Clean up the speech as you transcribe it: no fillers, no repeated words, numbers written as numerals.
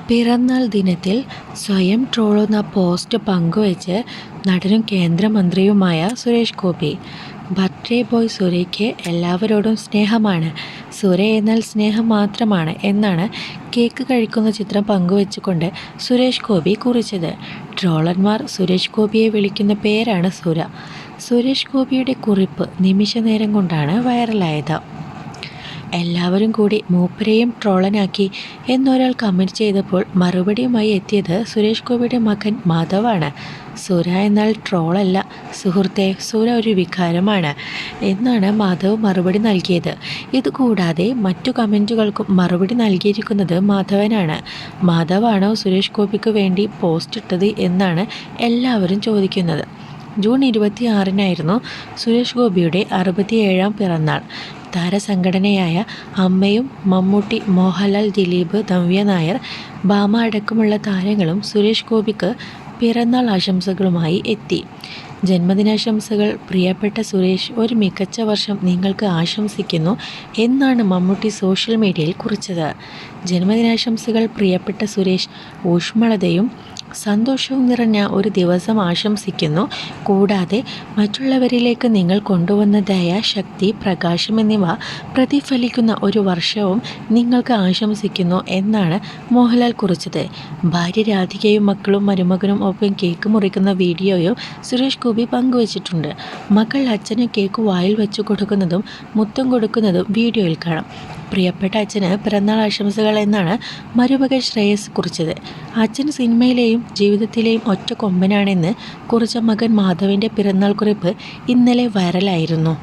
പിറന്നാൾ ദിനത്തിൽ സ്വയം ട്രോളുന്ന പോസ്റ്റ് പങ്കുവച്ച് നടനും കേന്ദ്രമന്ത്രിയുമായ സുരേഷ് ഗോപി. ബർത്ത്ഡേ ബോയ് സുരയ്ക്ക് എല്ലാവരോടും സ്നേഹമാണ്, സുര എന്നാൽ സ്നേഹം മാത്രമാണ് എന്നാണ് കേക്ക് കഴിക്കുന്ന ചിത്രം പങ്കുവച്ചുകൊണ്ട് സുരേഷ് ഗോപി കുറിച്ചത്. ട്രോളന്മാർ സുരേഷ് ഗോപിയെ വിളിക്കുന്ന പേരാണ് സുര. സുരേഷ് ഗോപിയുടെ കുറിപ്പ് നിമിഷ നേരം കൊണ്ടാണ് വൈറലായത്. എല്ലാവരും കൂടി മൂപ്പരെയും ട്രോളനാക്കി എന്നൊരാൾ കമൻറ്റ് ചെയ്തപ്പോൾ മറുപടിയുമായി എത്തിയത് സുരേഷ് ഗോപിയുടെ മകൻ മാധവാണ്. സുര എന്നാൽ ട്രോളല്ല സുഹൃത്തെ, സുര ഒരു വികാരമാണ് എന്നാണ് മാധവ് മറുപടി നൽകിയത്. ഇതുകൂടാതെ മറ്റു കമൻറ്റുകൾക്കും മറുപടി നൽകിയിരിക്കുന്നത് മാധവനാണ്. മാധവാണോ സുരേഷ് ഗോപിക്ക് വേണ്ടി പോസ്റ്റ് ഇട്ടത് എന്നാണ് എല്ലാവരും ചോദിക്കുന്നത്. ജൂൺ 26-നായിരുന്നു സുരേഷ് ഗോപിയുടെ 67-ാം പിറന്നാൾ. താരസംഘടനയായ അമ്മയും മമ്മൂട്ടി, മോഹൻലാൽ, ദിലീപ്, നവ്യ നായർ, ഭാമ അടക്കമുള്ള താരങ്ങളും സുരേഷ് ഗോപിക്ക് പിറന്നാൾ ആശംസകളുമായി എത്തി. ജന്മദിനാശംസകൾ. പ്രിയപ്പെട്ട സുരേഷ്, ഒരു മികച്ച വർഷം നിങ്ങൾക്ക് ആശംസിക്കുന്നു എന്നാണ് മമ്മൂട്ടി സോഷ്യൽ മീഡിയയിൽ കുറിച്ചത്. ജന്മദിനാശംസകൾ പ്രിയപ്പെട്ട സുരേഷ്. ഊഷ്മളതയും സന്തോഷവും നിറഞ്ഞ ഒരു ദിവസം ആശംസിക്കുന്നു. കൂടാതെ മറ്റുള്ളവരിലേക്ക് നിങ്ങൾ കൊണ്ടുവന്ന ദയ, ശക്തി, പ്രകാശം എന്നിവ പ്രതിഫലിക്കുന്ന ഒരു വർഷവും നിങ്ങൾക്ക് ആശംസിക്കുന്നു എന്നാണ് മോഹൻലാൽ കുറിച്ചത്. ഭാര്യ രാധികയും മക്കളും മരുമകനും ഒപ്പം കേക്ക് മുറിക്കുന്ന വീഡിയോയും സുരേഷ് ഗോപി പങ്കുവച്ചിട്ടുണ്ട്. മകൾ അച്ഛന് കേക്ക് വായിൽ വെച്ചു കൊടുക്കുന്നതും മുത്തം കൊടുക്കുന്നതും വീഡിയോയിൽ കാണാം. പ്രിയപ്പെട്ട അച്ഛന് പിറന്നാൾ ആശംസകൾ എന്നാണ് മരുമകൻ ശ്രേയസ് കുറിച്ചത്. അച്ഛൻ സിനിമയിലെയും ജീവിതത്തിലെയും ഒറ്റ കൊമ്പനാണെന്ന് കുറിച്ച മകൻ മാധവിൻ്റെ പിറന്നാൾ കുറിപ്പ് ഇന്നലെ വൈറലായിരുന്നു.